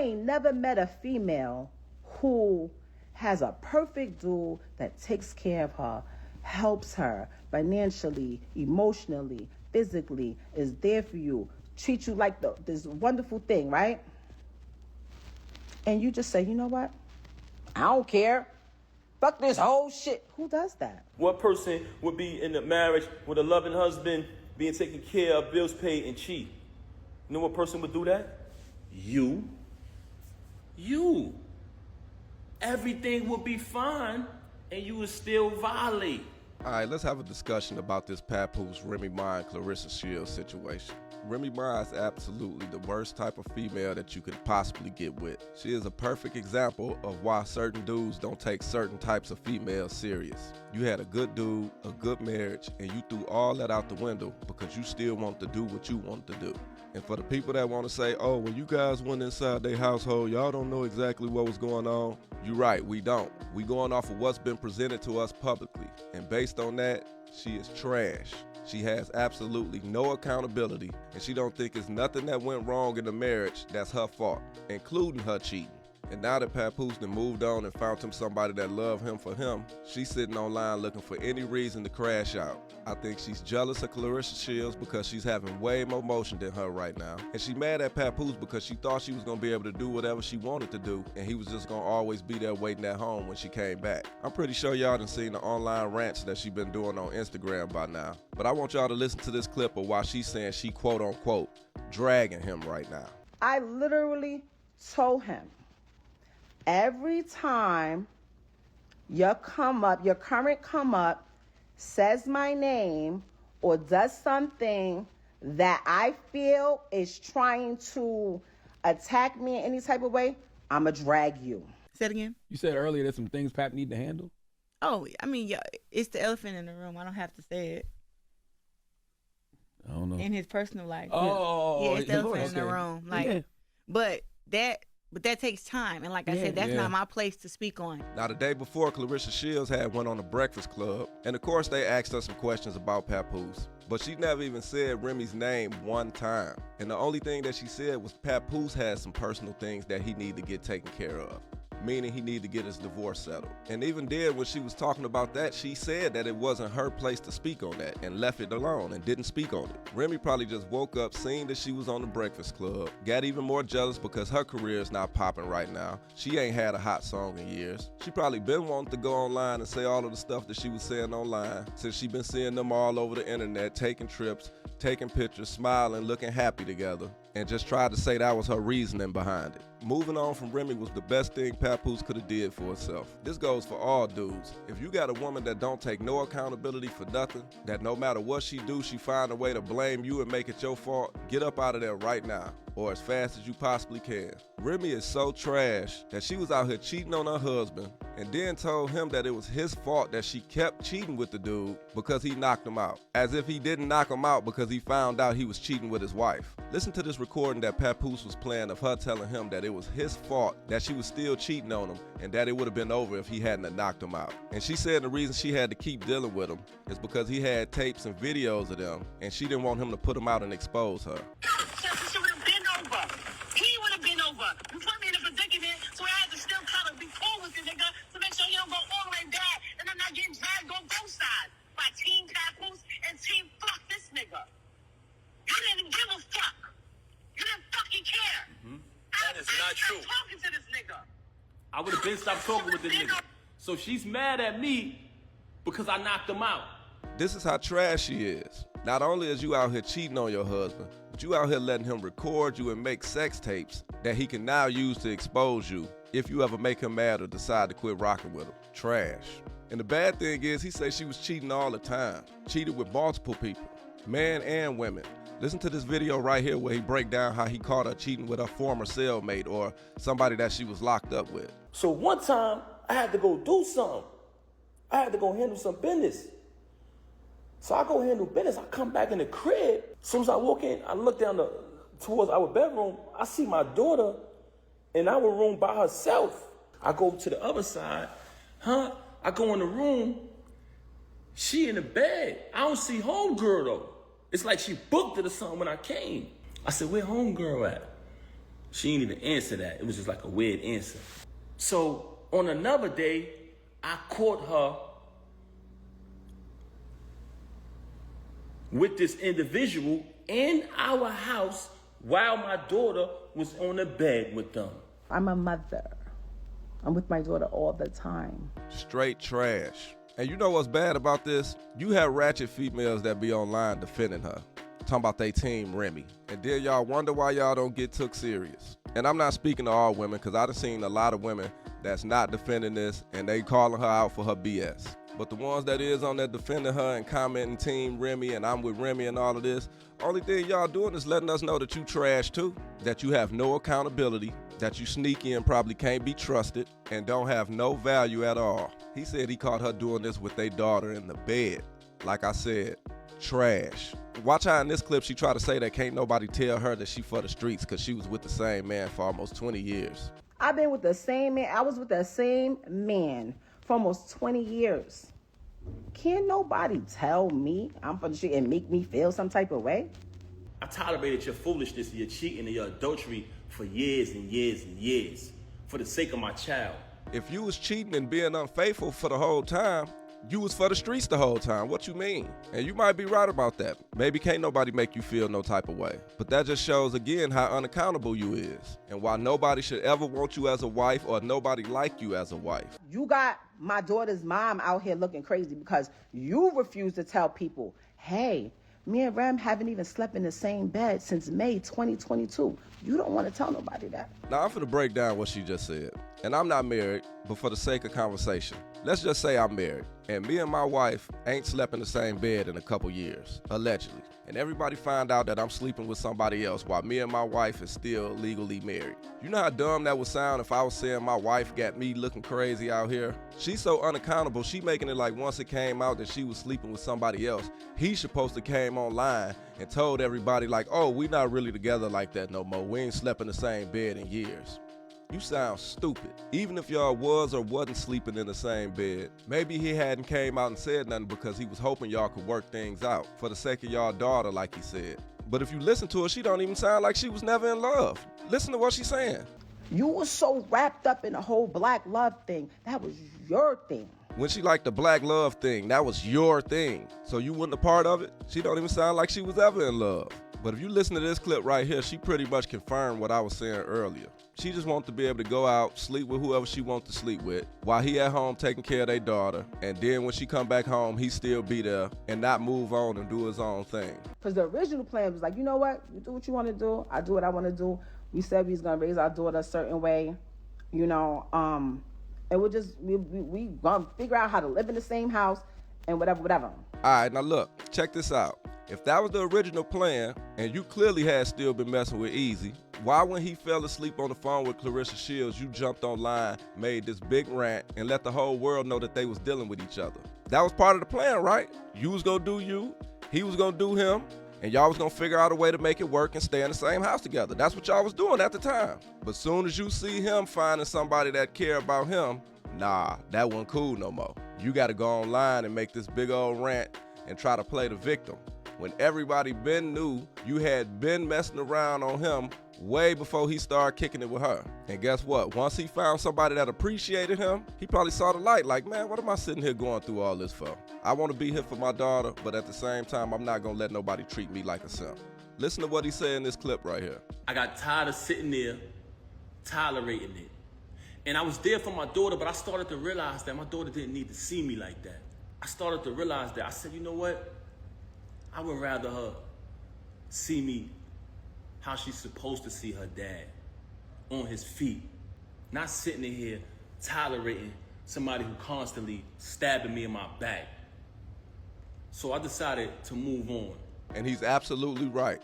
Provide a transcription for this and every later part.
ain't never met a female who has a perfect dude that takes care of her, helps her financially, emotionally, physically, is there for you, treats you like this wonderful thing, right? And you just say, you know what? I don't care. Fuck this whole shit. Who does that? What person would be in a marriage with a loving husband, being taken care of, bills paid, and cheat? You know what person would do that? You. Everything would be fine, and you would still violate. All right, let's have a discussion about this Papoose, Remy Ma, and Clarissa Shields situation. Remy Ma is absolutely the worst type of female that you could possibly get with. She is a perfect example of why certain dudes don't take certain types of females serious. You had a good dude, a good marriage, and you threw all that out the window because you still want to do what you want to do. And for the people that want to say, oh, when you guys went inside their household, y'all don't know exactly what was going on. You're right, we don't. We going off of what's been presented to us publicly. And based on that, she is trash. She has absolutely no accountability, and she don't think it's nothing that went wrong in the marriage that's her fault, including her cheating. And now that Papoose done moved on and found him somebody that loved him for him, she's sitting online looking for any reason to crash out. I think she's jealous of Clarissa Shields because she's having way more motion than her right now. And she mad at Papoose because she thought she was gonna be able to do whatever she wanted to do, and he was just gonna always be there waiting at home when she came back. I'm pretty sure y'all done seen the online rants that she been doing on Instagram by now. But I want y'all to listen to this clip of why she's saying she quote unquote dragging him right now. I literally told him, every time your current come up says my name or does something that I feel is trying to attack me in any type of way, I'ma drag you. Say it again. You said earlier there's some things Pap need to handle. Oh, I mean, yeah, it's the elephant in the room. I don't have to say it. I don't know. In his personal life. Oh, yeah, it's the elephant in the room. Like, yeah. But that takes time, and like I said, that's not my place to speak on. Now, the day before, Clarissa Shields had went on the Breakfast Club, and of course they asked her some questions about Papoose, but she never even said Remy's name one time. And the only thing that she said was Papoose had some personal things that he needed to get taken care of, meaning he needed to get his divorce settled. And even then, when she was talking about that, she said that it wasn't her place to speak on that and left it alone and didn't speak on it. Remy probably just woke up, seen that she was on the Breakfast Club, got even more jealous because her career is not popping right now. She ain't had a hot song in years. She probably been wanting to go online and say all of the stuff that she was saying online since she been seeing them all over the internet, taking trips, taking pictures, smiling, looking happy together, and just tried to say that was her reasoning behind it. Moving on from Remy was the best thing Papoose could have did for herself. This goes for all dudes. If you got a woman that don't take no accountability for nothing, that no matter what she do, she find a way to blame you and make it your fault, get up out of there right now, or as fast as you possibly can. Remy is so trash that she was out here cheating on her husband and then told him that it was his fault that she kept cheating with the dude because he knocked him out, as if he didn't knock him out because he found out he was cheating with his wife. Listen to this recording that Papoose was playing of her telling him that it was his fault that she was still cheating on him and that it would have been over if he hadn't have knocked him out. And she said the reason she had to keep dealing with him is because he had tapes and videos of them and she didn't want him to put them out and expose her. She would have been over. He would have been over. You put me in a predicament, so I had to still kind of be cool with the nigga to make sure he don't go all the way bad and I'm not getting dragged on both sides by Team Papoose and Team Fuck this nigga. You didn't give a fuck. You didn't fucking care. That is not true. Talking to this nigga. I would have been stopped talking with this nigga. So she's mad at me because I knocked him out. This is how trash she is. Not only is you out here cheating on your husband, but you out here letting him record you and make sex tapes that he can now use to expose you if you ever make him mad or decide to quit rocking with him. Trash. And the bad thing is he says she was cheating all the time. Cheated with multiple people, men and women. Listen to this video right here where he break down how he caught her cheating with her former cellmate or somebody that she was locked up with. So one time, I had to go do something. I had to go handle some business. So I go handle business. I come back in the crib. As soon as I walk in, I look down towards our bedroom. I see my daughter in our room by herself. I go to the other side. I go in the room. She in the bed. I don't see homegirl though. It's like she booked it or something when I came. I said, where homegirl at? She didn't even answer that. It was just like a weird answer. So on another day, I caught her with this individual in our house while my daughter was on the bed with them. I'm a mother. I'm with my daughter all the time. Straight trash. And you know what's bad about this? You have ratchet females that be online defending her. Talking about they team Remy. And then y'all wonder why y'all don't get took serious. And I'm not speaking to all women, because I done seen a lot of women that's not defending this and they calling her out for her BS. But the ones that is on there defending her and commenting team Remy and I'm with Remy and all of this, only thing y'all doing is letting us know that you trash too, that you have no accountability, that you sneaky and probably can't be trusted, and don't have no value at all. He said he caught her doing this with their daughter in the bed. Like I said, trash. Watch how in this clip she tried to say that can't nobody tell her that she for the streets because she was with the same man for almost 20 years. I've been with the same man. I was with the same man for almost 20 years. Can't nobody tell me I'm for the street and make me feel some type of way? I tolerated your foolishness, your cheating, and your adultery for years and years and years for the sake of my child. If you was cheating and being unfaithful for the whole time, you was for the streets the whole time. What you mean? And you might be right about that. Maybe can't nobody make you feel no type of way. But that just shows again how unaccountable you is and why nobody should ever want you as a wife or nobody like you as a wife. You got my daughter's mom out here looking crazy because you refuse to tell people, hey, me and Rem haven't even slept in the same bed since May 2022. You don't want to tell nobody that. Now I'm finna break down what she just said. And I'm not married, but for the sake of conversation, let's just say I'm married. And me and my wife ain't slept in the same bed in a couple years, allegedly. And everybody find out that I'm sleeping with somebody else while me and my wife is still legally married. You know how dumb that would sound if I was saying my wife got me looking crazy out here? She's so unaccountable, she making it like once it came out that she was sleeping with somebody else, he's supposed to came online and told everybody like, oh, we not really together like that no more. We ain't slept in the same bed in years. You sound stupid. Even if y'all was or wasn't sleeping in the same bed, maybe he hadn't came out and said nothing because he was hoping y'all could work things out for the sake of y'all daughter, like he said. But if you listen to her, she don't even sound like she was never in love. Listen to what she's saying. You were so wrapped up in the whole black love thing. That was your thing. When she liked the black love thing, that was your thing. So you wasn't a part of it? She don't even sound like she was ever in love. But if you listen to this clip right here, she pretty much confirmed what I was saying earlier. She just wants to be able to go out, sleep with whoever she wants to sleep with, while he at home taking care of their daughter, and then when she come back home, he still be there and not move on and do his own thing. Because the original plan was like, you know what? You do what you want to do. I do what I want to do. We said we was going to raise our daughter a certain way, you know, and we going to figure out how to live in the same house and whatever. All right, now look, check this out. If that was the original plan, and you clearly had still been messing with Easy, why when he fell asleep on the phone with Clarissa Shields, you jumped online, made this big rant, and let the whole world know that they was dealing with each other? That was part of the plan, right? You was gonna do you, he was gonna do him, and y'all was gonna figure out a way to make it work and stay in the same house together. That's what y'all was doing at the time. But soon as you see him finding somebody that care about him, nah, that wasn't cool no more. You gotta go online and make this big old rant and try to play the victim, when everybody been knew you had been messing around on him way before he started kicking it with her. And guess what? Once he found somebody that appreciated him, he probably saw the light like, man, what am I sitting here going through all this for? I want to be here for my daughter, but at the same time, I'm not going to let nobody treat me like a simp. Listen to what he said in this clip right here. I got tired of sitting there, tolerating it. And I was there for my daughter, but I started to realize that my daughter didn't need to see me like that. I started to realize that. I said, you know what? I would rather her see me how she's supposed to see her dad, on his feet, not sitting in here tolerating somebody who constantly stabbing me in my back. So I decided to move on. And he's absolutely right.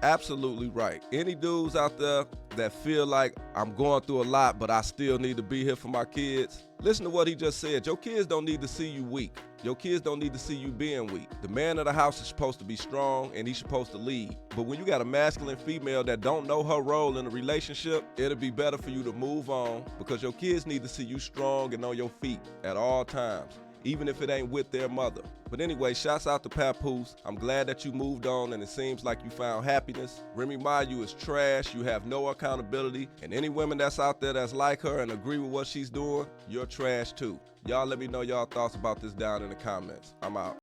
Absolutely right. Any dudes out there that feel like I'm going through a lot, but I still need to be here for my kids, listen to what he just said. Your kids don't need to see you weak. Your kids don't need to see you being weak. The man of the house is supposed to be strong and he's supposed to lead. But when you got a masculine female that don't know her role in a relationship, it'll be better for you to move on because your kids need to see you strong and on your feet at all times. even if it ain't with their mother. But anyway, shouts out to Papoose. I'm glad that you moved on and it seems like you found happiness. Remy Ma, you is trash. You have no accountability. And any women that's out there that's like her and agree with what she's doing, you're trash too. Y'all let me know y'all thoughts about this down in the comments. I'm out.